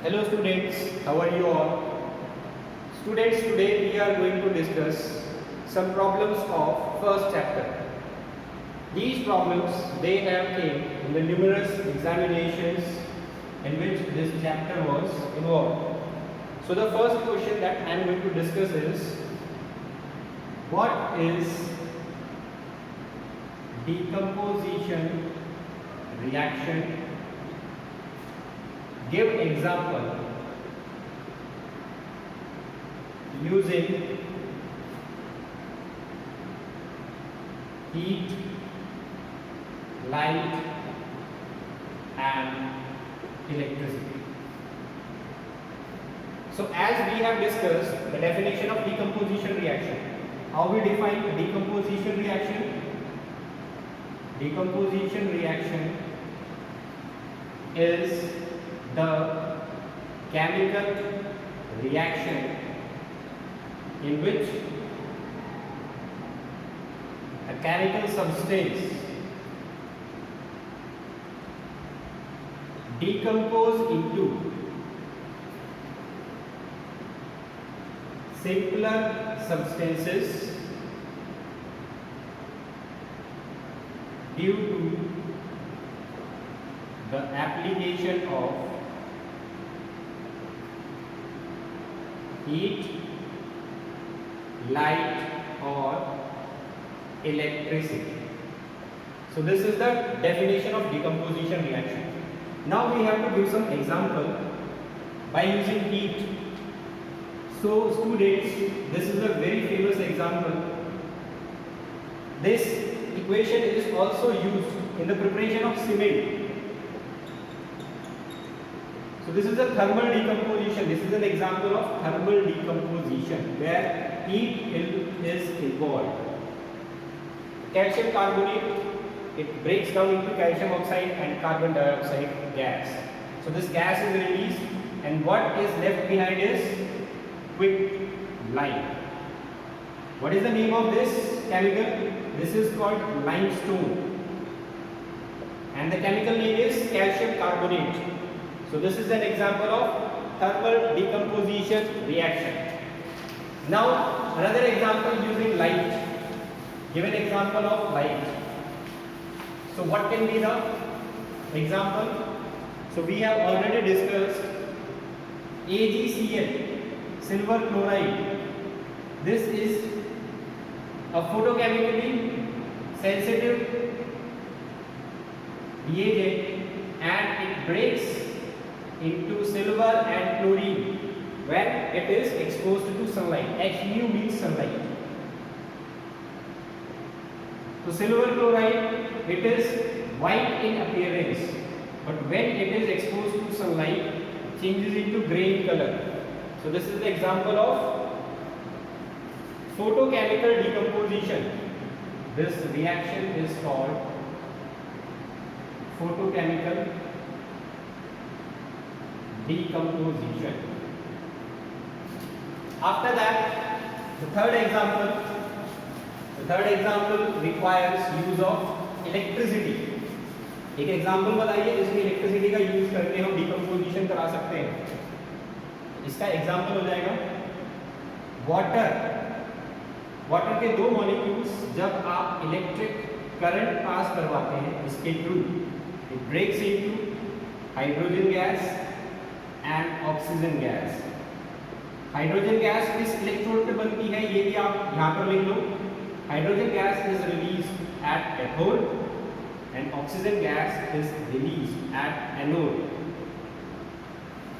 Hello students, how are you all? Students, today we are going to discuss some problems of first chapter. These problems, they have came in the numerous examinations in which this chapter was involved. So the first question that I am going to discuss is, what is decomposition reaction? Give example using heat, light and electricity. So as we have discussed the definition of decomposition reaction, how we define decomposition reaction? Decomposition reaction is the chemical reaction in which a chemical substance decomposes into simpler substances due to the application of heat, light or electricity. So this is the definition of decomposition reaction. Now we have to give some example by using heat. So students, this is a very famous example. This equation is also used in the preparation of cement. So this is a thermal decomposition. This is an example of thermal decomposition where heat is involved. Calcium carbonate, it breaks down into calcium oxide and carbon dioxide gas. So this gas is released and what is left behind is quick lime. What is the name of this chemical? This is called limestone. And the chemical name is calcium carbonate. So this is an example of thermal decomposition reaction. Now another example using light. Give an example of light. So what can be the example? So we have already discussed AgCl, silver chloride. This is a photochemically sensitive reagent and it breaks into silver and chlorine when it is exposed to sunlight. Hnu means sunlight. So silver chloride, it is white in appearance, but when it is exposed to sunlight, it changes into grey in color. So this is the example of photochemical decomposition. This reaction is called photochemical decomposition. After that, the third example requires use of electricity. एक example बताइए जिसमें electricity का use करके हम decomposition करा सकते हैं. इसका एग्जाम्पल हो जाएगा वाटर. वाटर के दो मॉलिक्यूल्स जब आप इलेक्ट्रिक करंट पास करवाते हैं इसके through, it breaks into hydrogen gas and oxygen gas. Hydrogen gas किस इलेक्ट्रोड पे बनती है ये भी आप यहाँ पर लिख लो. Hydrogen gas is released at cathode and oxygen gas is released at anode.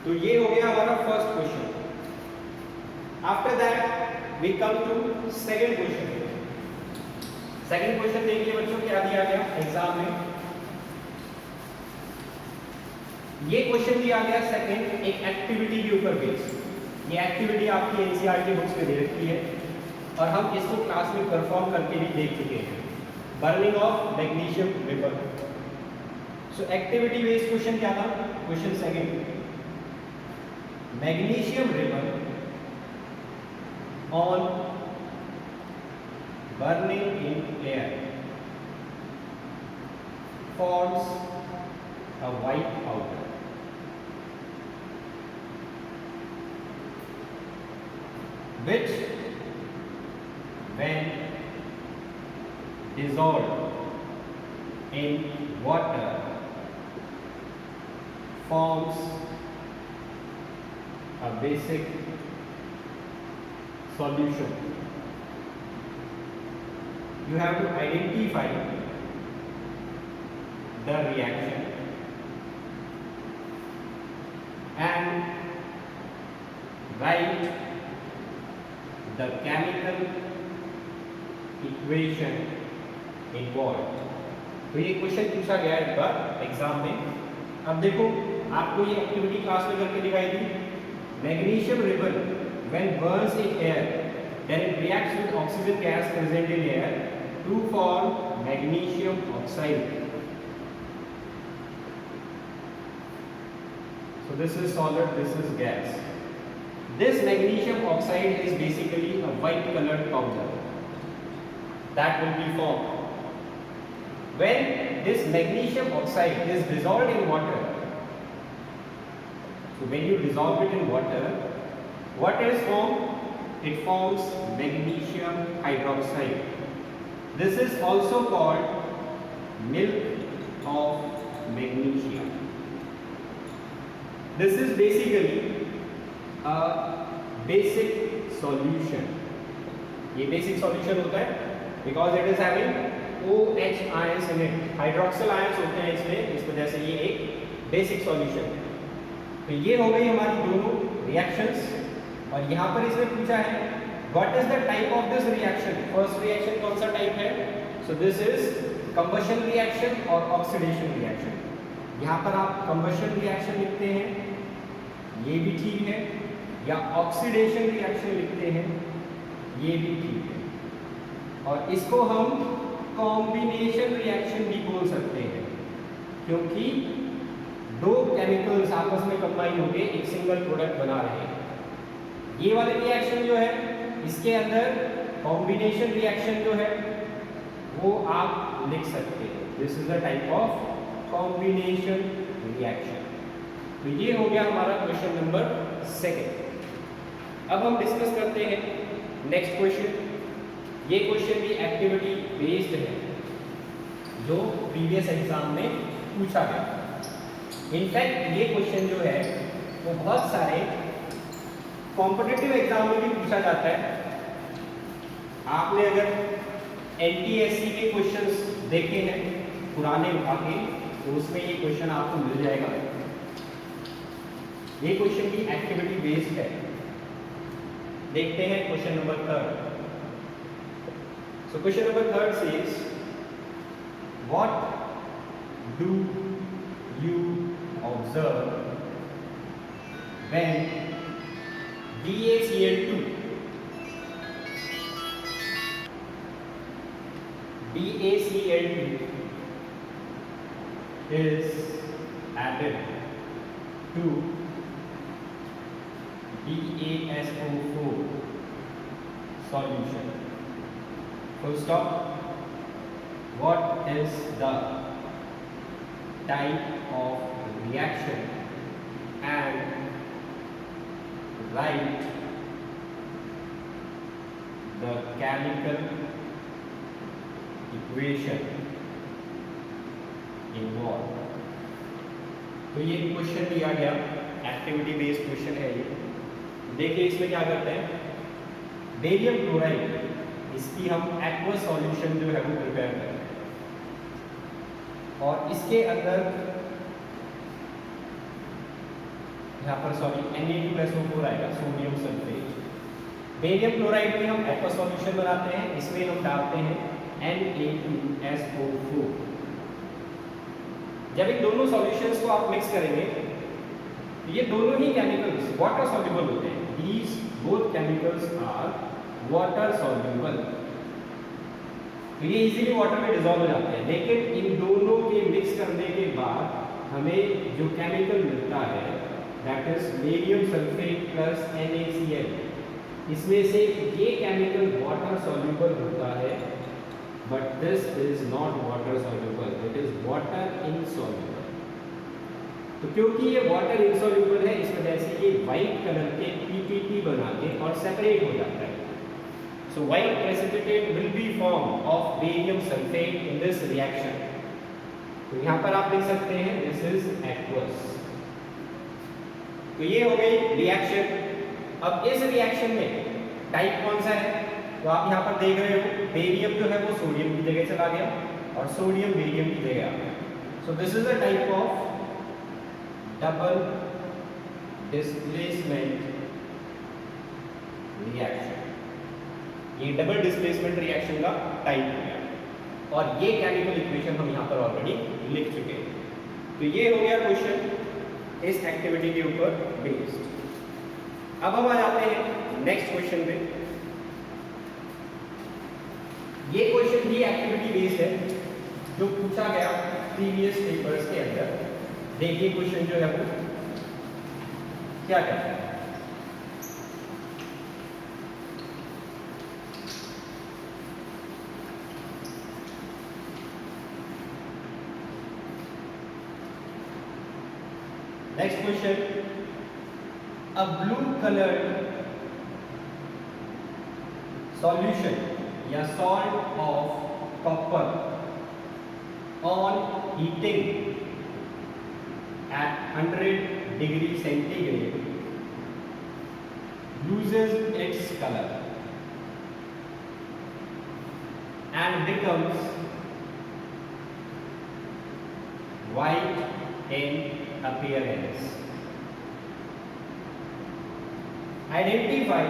तो ये हो गया हमारा first question. After that we come to second question. Second question देखिए बच्चों क्या दिया गया एग्जाम में. ये क्वेश्चन दिया गया सेकंड एक एक्टिविटी के ऊपर बेस्ड. ये एक्टिविटी आपकी एनसीईआरटी बुक्स में दे रखी है और हम इसको क्लास में परफॉर्म करके भी देख चुके हैं. Burning of magnesium vapour. So activity based question क्या था? Question second, magnesium vapour on burning in air forms a white powder. which when dissolved in water forms a basic solution. You have to identify the reaction and write the chemical equation involved. तो ये question पूछा गया है एक बार exam में। अब देखो आपको ये एक्टिविटी क्लास में करके दिखाई दी। Magnesium ribbon when burns in air then it reacts with oxygen gas present in air to form magnesium oxide. So this is solid, this is gas. This magnesium oxide is basically a white colored powder that will be formed. When this magnesium oxide is dissolved in water, so when you dissolve it in water, what is formed? It forms magnesium hydroxide. This is also called milk of magnesium. This is basically a basic solution. ये basic solution होता है because it is having OH ions in it. Hydroxyl ions होते हैं इसमें, इस वजह से ये एक basic solution है। तो ये हो गई हमारी दोनों reactions और यहाँ पर इसमें पूछा है what is the type of this reaction? First reaction कौन सा type है? So this is combustion reaction और oxidation reaction. यहाँ पर आप combustion reaction लिखते हैं, ये भी ठीक है, या oxidation reaction लिखते हैं, ये भी ठीक है। और इसको हम combination reaction भी बोल सकते हैं, क्योंकि दो केमिकल्स आपस में कंबाइन होकर एक सिंगल प्रोडक्ट बना रहे हैं। ये वाले रिएक्शन जो है इसके अंदर कॉम्बिनेशन रिएक्शन जो है वो आप लिख सकते हैं। This is the type of combination reaction. तो ये हो गया हमारा क्वेश्चन नंबर 2। अब हम डिस्कस करते हैं नेक्स्ट क्वेश्चन। ये क्वेश्चन भी एक्टिविटी बेस्ड है जो प्रीवियस एग्जाम में पूछा गया। इनफैक्ट ये क्वेश्चन जो है वो बहुत सारे कॉम्पिटिटिव एग्जाम में भी पूछा जाता है। आपने अगर एनटीएससी के क्वेश्चंस देखे हैं पुराने उठा के तो उसमें ये क्वेश्चन आपको मिल जाएगा। ये क्वेश्चन भी एक्टिविटी बेस्ड है। देखते हैं question number 3। So question number 3 says what do you observe when BaCl2 is added to BaSO4 solution? Full stop. What is the type of reaction and write the chemical equation involved. तो ये question दिया गया, activity based question है ये। देखिए इसमें क्या करते हैं, बेरियम क्लोराइड इसकी हम एक्वस सॉल्यूशन जो है वो प्रिपेयर करते हैं और इसके अंदर यहाँ पर Na2SO4 आएगा, सोडियम सल्फेट। बेरियम क्लोराइड में हम एक्वस सॉल्यूशन बनाते हैं, इसमें हम डालते हैं Na2SO4। जब इन दोनों सॉल्यूशंस को आप मिक्स करेंगे तो ये दोनों ही केमिकल्स वाटर सॉल्युबल होते हैं। These both chemicals are water soluble. तो ये इजीली वाटर में डिसॉल्व हो जाते हैं। लेकिन इन दोनों के मिक्स करने के बाद हमें जो केमिकल मिलता है that is barium sulphate plus NaCl। इसमें से ये केमिकल वाटर सॉल्युबल होता है but this is not water soluble, it is water insoluble. तो क्योंकि ये वाटर इनसॉल्युबल है इस वजह से ये वाइट कलर के PPT लिक्विडिटी बना के और सेपरेट हो जाता है। So white precipitate will be form of barium sulphate in this reaction. तो यहाँ पर आप लिख सकते हैं दिस इज एक्वस। तो ये हो गई रिएक्शन। अब इस रिएक्शन में टाइप कौन सा है? तो आप यहाँ पर देख रहे हो बेरियम जो है वो सोडियम की जगह चला गया और सोडियम बेरियम की जगह आ गया। So this is a type of double displacement reaction. ये डबल डिस्प्लेसमेंट रिएक्शन का टाइप हो गया और ये केमिकल इक्वेशन हम यहाँ पर ऑलरेडी लिख चुके हैं। तो ये हो गया क्वेश्चन इस एक्टिविटी के ऊपर बेस्ड। अब हम आ जाते हैं नेक्स्ट क्वेश्चन पे। ये क्वेश्चन भी एक्टिविटी बेस्ड है जो पूछा गया प्रीवियस पेपर्स के अंदर। देखिए क्वेश्चन जो है वो क्या कहता है। नेक्स्ट क्वेश्चन, अ ब्लू कलर्ड सॉल्यूशन या salt of copper on heating at 100 degree centigrade loses its color and becomes white in appearance. Identify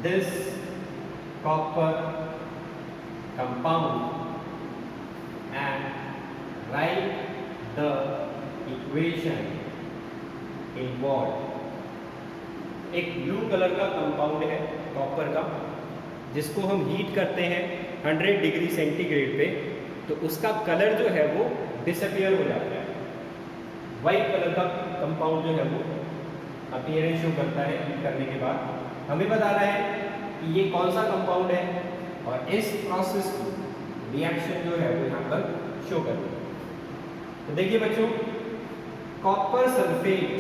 this copper compound and write the equation involved. एक blue colour का compound है copper का, जिसको हम heat करते हैं 100 degree centigrade पे, तो उसका कलर जो है वो डिसअपियर हो जाता है। वाइट कलर का कंपाउंड जो है वो अपीयरेंस शो करता है हीट करने के बाद। हमें बताना है कि ये कौन सा कंपाउंड है और इस प्रोसेस की रिएक्शन जो है वो यहाँ पर शो करती है। तो देखिए बच्चों, कॉपर सल्फेट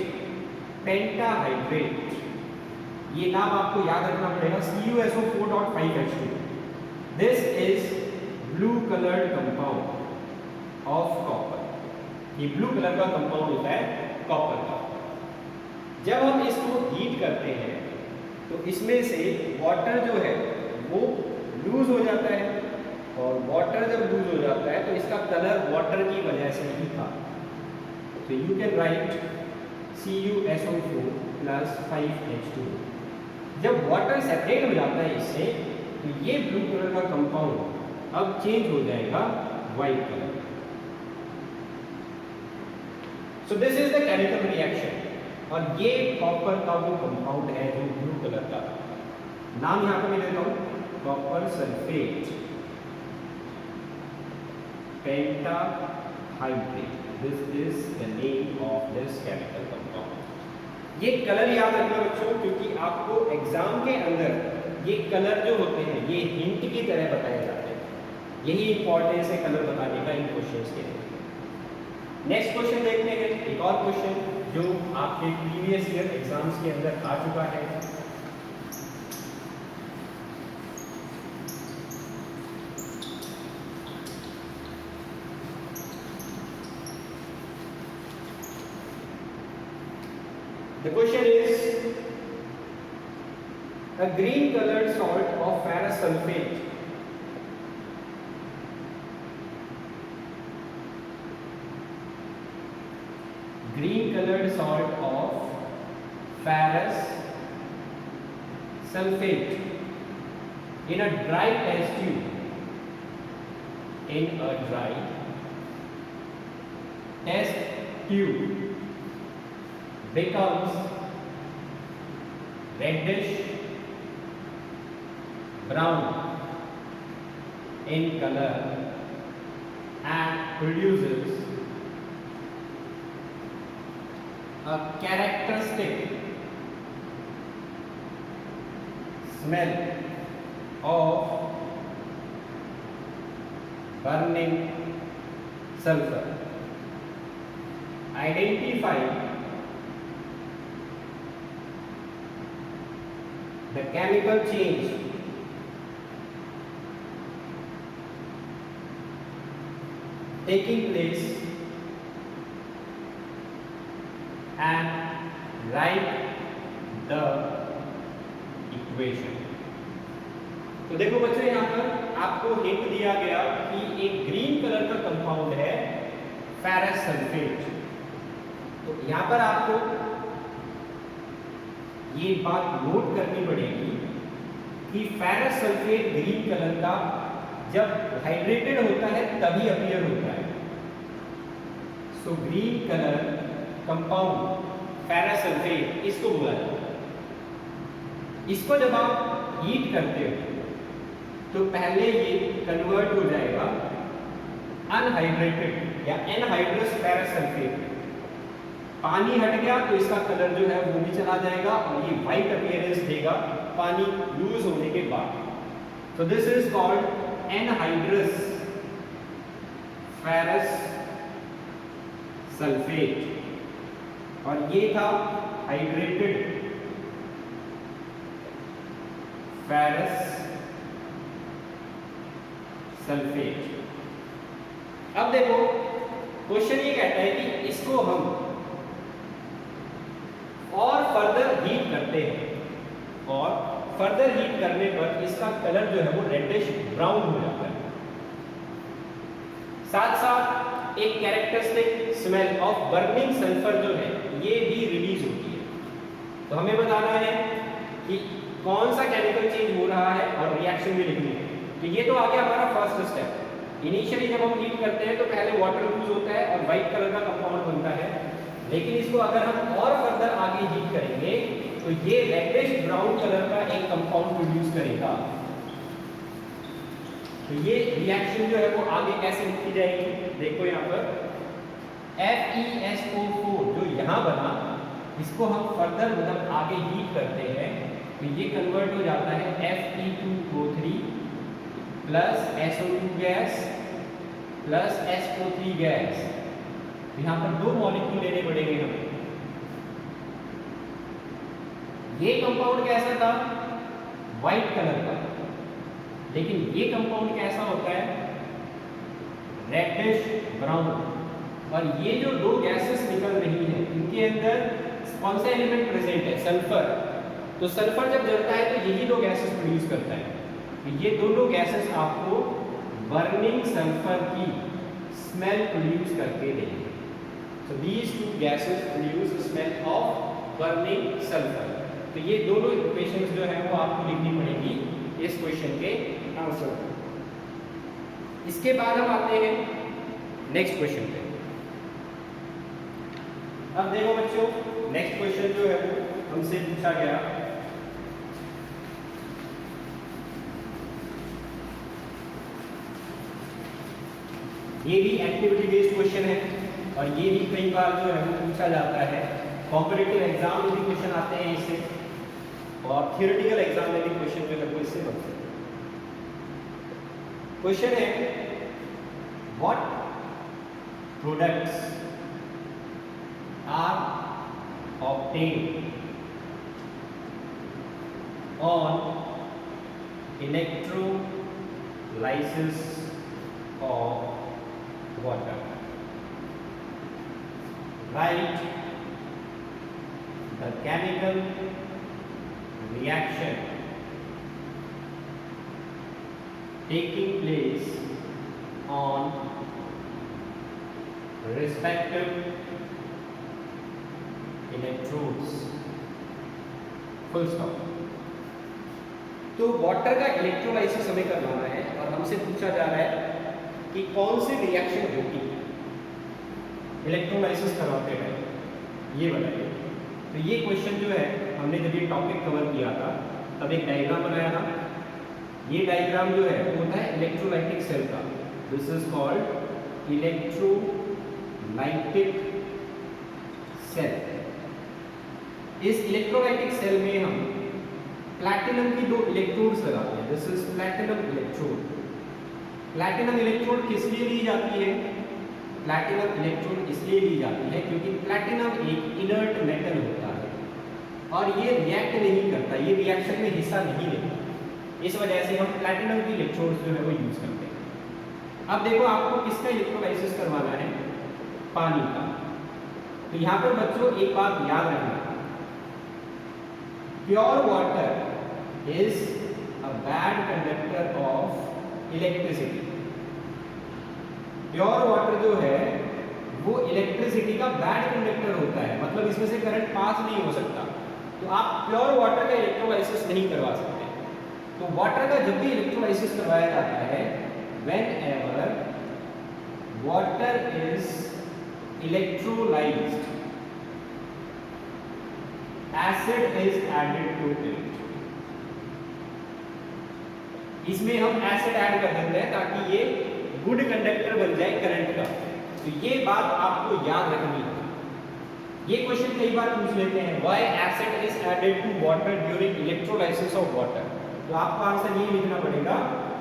पेंटाहाइड्रेट, ये नाम आपको याद रखना पड़ेगा, CuSO4.5H2। This is blue coloured compound of copper. ये ब्लू कलर का कंपाउंड होता है कॉपर का। जब हम इसको हीट करते हैं तो इसमें से वाटर जो है वो लूज हो जाता है, और वाटर जब लूज हो जाता है तो इसका कलर वाटर की वजह से ही था। तो यू कैन राइट CuSO4+5H2। जब वाटर सेपरेट हो जाता है इससे, तो ये ब्लू कलर का कंपाउंड अब चेंज हो जाएगा white colour. So this is the chemical reaction, और ये कॉपर का वो कंपाउंड है जो ब्लू कलर का। नाम यहाँ पर मैं देता हूँ, copper sulphate pentahydrate. This is the name of this chemical compound. ये कलर याद रखना बच्चों, क्योंकि आपको एग्जाम के अंदर ये कलर जो होते हैं ये हिंट की तरह बताए जाते हैं। यही इंपॉर्टेंस है कलर बताने का इन क्वेश्चंस के लिए। नेक्स्ट क्वेश्चन देखते हैं, एक और क्वेश्चन जो आपके प्रीवियस ईयर एग्जाम्स के अंदर आ चुका है। The question is, a green colored salt of ferrous sulfate green colored salt of ferrous sulfate in a dry test tube, in a dry test tube becomes reddish brown in color and produces a characteristic smell of burning sulfur. Identify the chemical change taking place and write the equation। तो देखो बच्चों यहाँ पर आपको hint दिया गया कि एक ग्रीन कलर का कंपाउंड है फेरस सल्फेट। तो यहाँ पर आपको ये बात नोट करनी पड़ेगी कि फेरस सल्फेट ग्रीन कलर का जब हाइड्रेटेड होता है तभी अपीयर होता है। So green colour compound ferrous sulphate इसको बोला जाता है। इसको जब आप हीट करते हो तो पहले ये कन्वर्ट हो जाएगा अनहाइड्रेटेड या एनहाइड्रस फेरस सल्फेट। पानी हट गया तो इसका कलर जो है वो भी चला जाएगा और ये व्हाइट अपीयरेंस देगा पानी यूज होने के बाद। तो this is called anhydrous ferrous sulphate और ये था हाइड्रेटेड फेरस सल्फेट। अब देखो क्वेश्चन ये कहता है कि इसको हम और फर्दर हीट करते हैं और फर्दर हीट करने पर इसका कलर जो है वो रेडिश ब्राउन हो जाता है। साथ साथ एक characteristic smell of burning sulphur जो है ये भी रिलीज होती है। तो हमें बताना है कि कौन सा केमिकल चेंज हो रहा है और रिएक्शन भी लिखनी है। तो ये तो आ गया हमारा फर्स्ट स्टेप। इनिशियली जब हम हीट करते हैं तो पहले वाटर यूज होता है और व्हाइट कलर का कंपाउंड बनता है, लेकिन इसको अगर हम और फर्दर आगे हीट करेंगे तो ये रेडिश ब्राउन कलर का एक कंपाउंड प्रोड्यूस करेगा। तो ये रिएक्शन जो है वो आगे कैसे लिखी जाएगी, देखो यहाँ पर FeSO4 जो यहाँ बना इसको हम फर्दर मतलब आगे हीट करते हैं तो ये कन्वर्ट हो जाता है Fe2O3 plus SO2 gas plus SO3 gas. यहाँ पर दो मॉलिक्यूल लेने पड़ेंगे हमें। ये कंपाउंड कैसा था, व्हाइट कलर का, लेकिन ये कंपाउंड कैसा होता है, रेडिश ब्राउन। और ये जो दो गैसेस निकल रही हैं इनके अंदर कौन सा एलिमेंट प्रेजेंट है, सल्फर। तो सल्फर जब जलता है तो यही दो गैसेस प्रोड्यूस करता है। तो ये दोनों गैसेस आपको बर्निंग सल्फर की स्मेल प्रोड्यूस करके देंगे। So these two gases produce the smell of burning sulfur। तो ये दोनों इक्वेशंस जो है वो आपको लिखनी पड़ेगी इस क्वेश्चन के आंसर। इसके बाद हम आते हैं नेक्स्ट क्वेश्चन पे। अब देखो बच्चों नेक्स्ट क्वेश्चन जो है वो हमसे पूछा गया ये भी एक्टिविटी बेस्ड क्वेश्चन है और ये भी कई बार जो है वो पूछा जाता है। कॉम्पिटिटिव एग्जाम में भी क्वेश्चन आते हैं इससे और थियोरेटिकल एग्जाम में भी क्वेश्चन जो है वो इससे बनते हैं। क्वेश्चन है what products are obtained on electrolysis of water। Write the chemical reaction taking place on respective electrodes। Full stop. तो वाटर का इलेक्ट्रोलाइसिस हमें करवाना है और हमसे पूछा जा रहा है कि कौन सी रिएक्शन होगी इलेक्ट्रोलाइसिस करवाते हैं, ये बताइए। तो ये क्वेश्चन जो है हमने जब ये टॉपिक कवर किया था तब एक डायग्राम बनाया था। ये डायग्राम जो है वो होता है इलेक्ट्रोलाइटिक सेल का। This is called electrolytic cell. इस इलेक्ट्रोलाइटिक सेल में हम प्लैटिनम की दो इलेक्ट्रोड्स लगाते हैं। This is platinum electrode. Platinum electrode किस लिए ली जाती है, प्लैटिनम इलेक्ट्रोड इसलिए ली जाती है क्योंकि प्लैटिनम एक इनर्ट मेटल होता है। और ये रिएक्ट नहीं करता, ये रिएक्शन में हिस्सा नहीं लेता। इस वजह से हम प्लैटिनम की इलेक्ट्रोड्स जो है वो यूज करते हैं। अब देखो आपको किसका इलेक्ट्रोलाइसिस करवाना है, पानी का। तो यहाँ पर बच्चों एक बात याद रखना, pure water is a bad conductor of electricity. Pure water जो है वो इलेक्ट्रिसिटी का बैड कंडक्टर होता है, मतलब इसमें से करंट पास नहीं हो सकता। तो आप प्योर वाटर का इलेक्ट्रोलाइसिस नहीं करवा सकते। तो वाटर का जब भी इलेक्ट्रोलाइसिस करवाया जाता है, whenever water is electrolyzed, acid is added to it। इसमें हम एसिड ऐड कर देते हैं ताकि ये गुड कंडक्टर बन जाए करंट का। तो ये बात आपको याद रखनी है। ये क्वेश्चन कई बार पूछ लेते हैं, why acid is added to water during electrolysis of water. तो आपको आंसर ये लिखना पड़ेगा,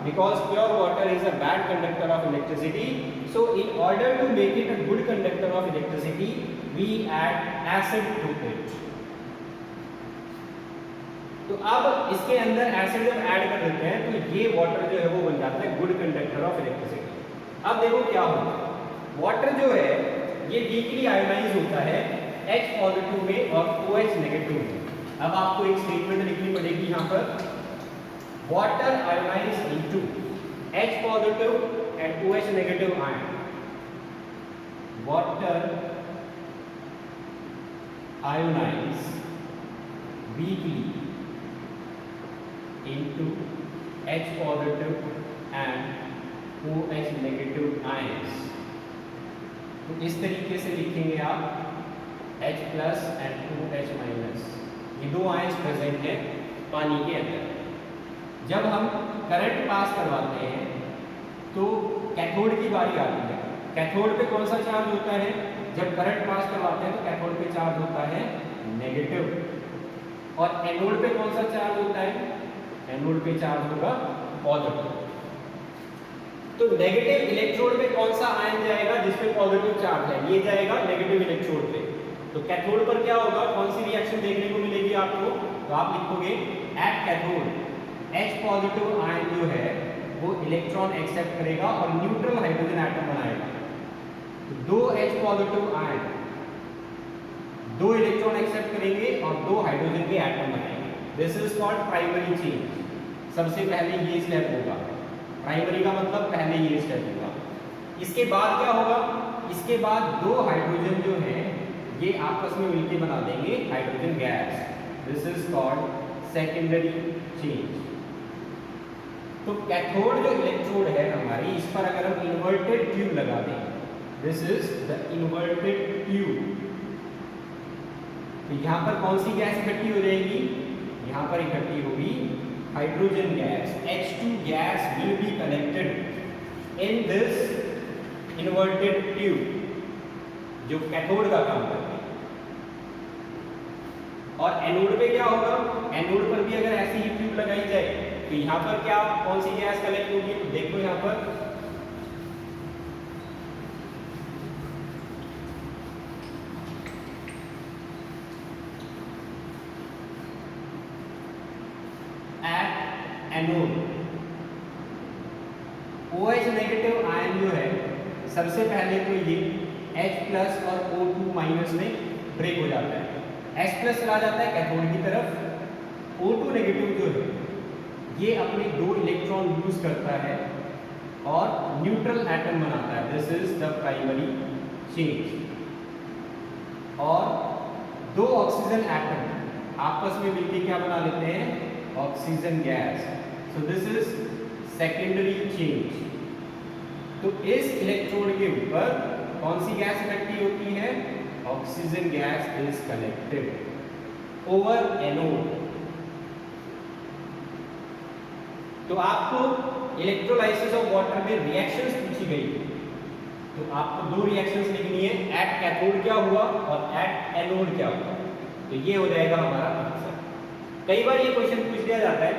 because pure water is a bad conductor of electricity, so in order to make it a good conductor of electricity we add acid to it. तो अब इसके अंदर acid जब ऐड कर देते हैं तो ये वाटर जो है वो बन जाता है गुड कंडक्टर ऑफ इलेक्ट्रिसिटी। अब देखो क्या होगा, वाटर जो है ये वीकली आयोनाइज होता है H पॉजिटिव में और OH नेगेटिव में। अब आपको एक स्टेटमेंट लिखनी पड़ेगी यहाँ पर, water ionize into H positive and OH negative ion. Water ionize weakly into H positive and OH negative ions। तो इस तरीके से लिखेंगे आप H plus and OH minus. ये दो आयंस प्रेजेंट हैं पानी के अंदर। जब हम करंट पास करवाते हैं तो कैथोड की बारी आती है। कैथोड पे कौन सा चार्ज होता है, जब करंट पास करवाते हैं तो कैथोड पे चार्ज होता है नेगेटिव, और एनोड पे कौन सा चार्ज होता है, एनोड पे चार्ज होगा पॉजिटिव। तो नेगेटिव इलेक्ट्रोड पे कौन सा आयन जाएगा जिसपे पॉजिटिव चार्ज है, ये जाएगा नेगेटिव इलेक्ट्रोड पे। तो कैथोड पर क्या होगा, कौन सी रिएक्शन देखने को मिलेगी आपको, तो आप लिखोगे at cathode H positive ion जो है वो इलेक्ट्रॉन एक्सेप्ट करेगा और न्यूट्रल हाइड्रोजन एटम बनाएगा। तो दो H पॉजिटिव आयन दो इलेक्ट्रॉन एक्सेप्ट करेंगे और दो हाइड्रोजन के एटम बनाएंगे। This is called primary change. सबसे पहले ये स्टेप होगा, प्राइमरी का मतलब पहले ये स्टेप होगा। इसके बाद क्या होगा, इसके बाद दो हाइड्रोजन जो है ये आपस में मिलकर बना देंगे hydrogen gas. This is called secondary change. तो कैथोड जो इलेक्ट्रोड है हमारी, इस पर अगर हम इन्वर्टेड ट्यूब लगा दें, this is the inverted tube, तो यहाँ पर कौन सी गैस इकट्ठी हो जाएगी, यहाँ पर इकट्ठी होगी hydrogen gas. H2 gas will be collected in this inverted tube जो कैथोड का काम करती है। और एनोड पे क्या होगा, एनोड पर भी अगर ऐसी ही ट्यूब लगाई जाए तो यहाँ पर क्या कौन सी गैस कलेक्ट होगी, तो देखो यहाँ पर एनोड OH नेगेटिव आयन जो है सबसे पहले तो ये H प्लस और O2 माइनस में ब्रेक हो जाता है, H प्लस चला जाता है कैथोड की तरफ। O2 नेगेटिव जो है ये अपने दो इलेक्ट्रॉन यूज करता है और न्यूट्रल एटम बनाता है। This is the primary change. और दो ऑक्सीजन एटम आपस में मिलकर क्या बना लेते हैं, oxygen gas. So this is secondary change. तो इस इलेक्ट्रोड के ऊपर कौन सी गैस इकट्ठी होती है, oxygen gas is collected over anode. तो आपको इलेक्ट्रोलाइसिस ऑफ वाटर में रिएक्शंस पूछी गई, तो आपको दो रिएक्शंस लिखनी है, एट कैथोड क्या हुआ और एट एनोड क्या हुआ। तो ये हो जाएगा हमारा आंसर। कई बार ये क्वेश्चन पूछ दिया जाता है,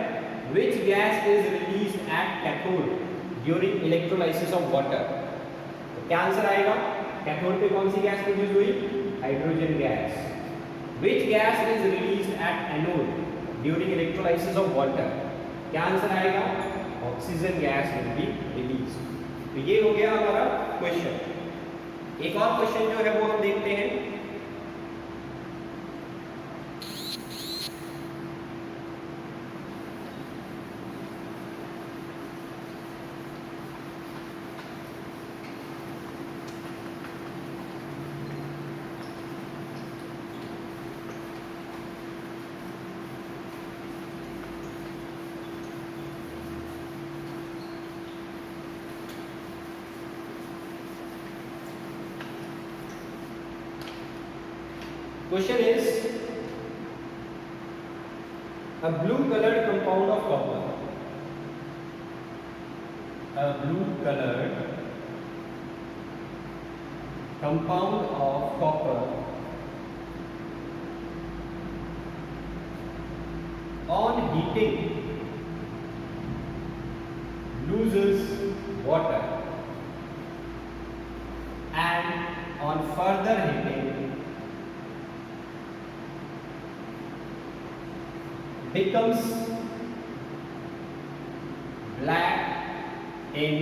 which gas is released at cathode during electrolysis of water। तो क्या आंसर आएगा, कैथोड पे कौन सी गैस प्रोड्यूस हुई, hydrogen gas. Which gas is released at anode during electrolysis of water? क्या आंसर आएगा? Oxygen gas will be release. तो ये हो गया हमारा क्वेश्चन। एक और क्वेश्चन जो है वो हम देखते हैं। Question is, a blue colored compound of copper, a blue colored compound of copper on heating loses water and on further heating becomes black in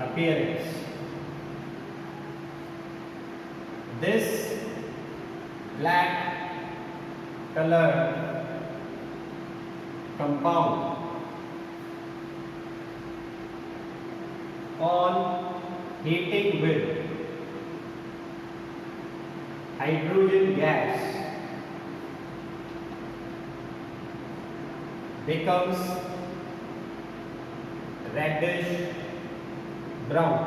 appearance. This black color compound on heating with hydrogen gas becomes reddish brown.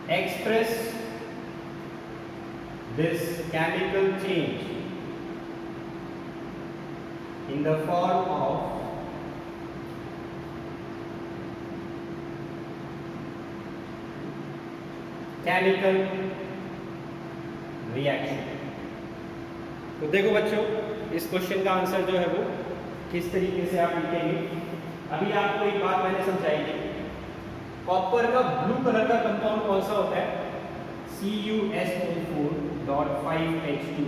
Express this chemical change in the form of chemical reaction। तो देखो बच्चों, इस question का answer जो है वो किस तरीके से आप लिखेंगे। अभी आपको एक बात मैंने समझाई थी, कॉपर का ब्लू कलर का कंपाउंड कौन सा होता है? CuSO4.5H2।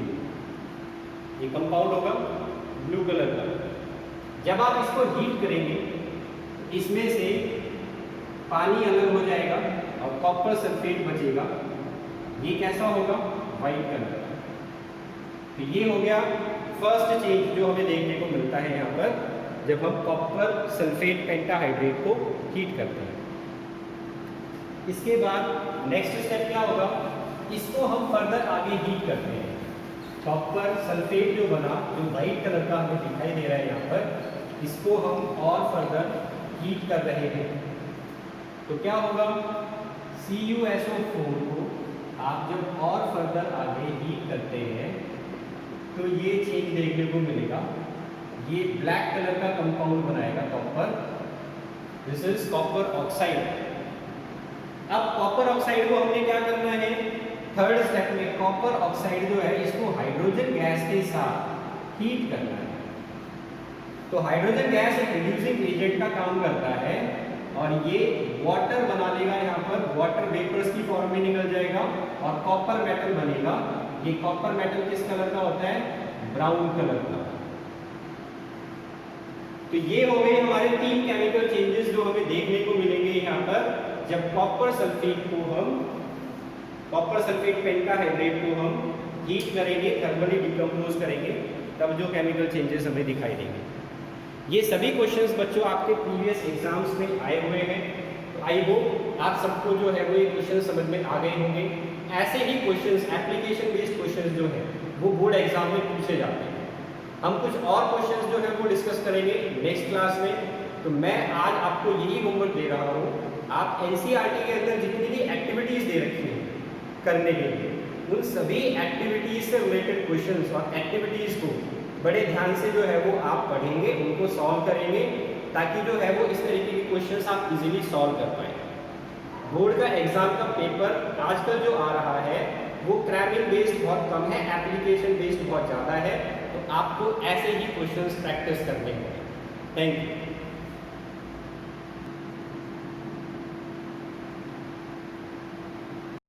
ये कंपाउंड होगा ब्लू कलर का। जब आप इसको हीट करेंगे इसमें से पानी अलग हो जाएगा और कॉपर सल्फेट बचेगा। ये कैसा होगा? वाइट कलर का। तो ये हो गया फर्स्ट चेंज जो हमें देखने को मिलता है यहाँ पर जब हम कॉपर सल्फेट पेंटाहाइड्रेट को हीट करते हैं। इसके बाद नेक्स्ट स्टेप क्या होगा? इसको हम फर्दर आगे हीट करते हैं। कॉपर सल्फेट जो बना, जो वाइट कलर का हमें दिखाई दे रहा है यहाँ पर, इसको हम और फर्दर हीट कर रहे हैं। तो क्या होगा? CuSO4 को आप जब और फर्दर आगे हीट करते हैं तो ये चेंज देखने को मिलेगा। ये ब्लैक कलर का कंपाउंड बनाएगा copper. This is copper oxide. अब कॉपर ऑक्साइड को हमने क्या करना है? थर्ड स्टेप में कॉपर ऑक्साइड जो है इसको हाइड्रोजन गैस के साथ हीट करना है। तो हाइड्रोजन गैस एक रिड्यूसिंग एजेंट का काम करता है और ये वाटर बना लेगा। यहाँ पर वाटर वेपर्स की फॉर्म में निकल जाएगा और कॉपर मेटल बनेगा। ये कॉपर मेटल किस कलर का होता है? ब्राउन कलर का। तो ये हो गए हमारे 3 केमिकल चेंजेस जो हमें देखने को मिलेंगे यहाँ पर जब कॉपर सल्फेट पेंटाहाइड्रेट को हम हीट करेंगे, थर्मली डिकम्पोज करेंगे, तब जो केमिकल चेंजेस हमें दिखाई देंगे। ये सभी क्वेश्चंस बच्चों आपके प्रीवियस एग्जाम्स में आए हुए हैं। तो आई होप आप सबको जो है वो ये क्वेश्चन समझ में आ गए होंगे। ऐसे ही क्वेश्चंस, एप्लीकेशन बेस्ड क्वेश्चंस जो है वो बोर्ड एग्जाम में पूछे जाते हैं। हम कुछ और क्वेश्चंस जो है वो डिस्कस करेंगे नेक्स्ट क्लास में। तो मैं आज आपको यही होमवर्क दे रहा हूँ। आप NCERT के अंदर जितनी भी एक्टिविटीज़ दे रखी हैं करने के लिए, उन सभी एक्टिविटीज़ से रिलेटेड क्वेश्चंस और एक्टिविटीज़ को बड़े ध्यान से जो है वो आप पढ़ेंगे, उनको सॉल्व करेंगे, ताकि जो है वो इस तरीके के क्वेश्चंस आप इजीली सॉल्व कर पाएँ। बोर्ड का एग्जाम का पेपर आजकल जो आ रहा है वो क्रैमिंग बेस्ड बहुत कम है, एप्लीकेशन बेस्ड बहुत ज़्यादा है। तो आपको ऐसे ही क्वेश्चंस प्रैक्टिस करने होंगे। Thank you.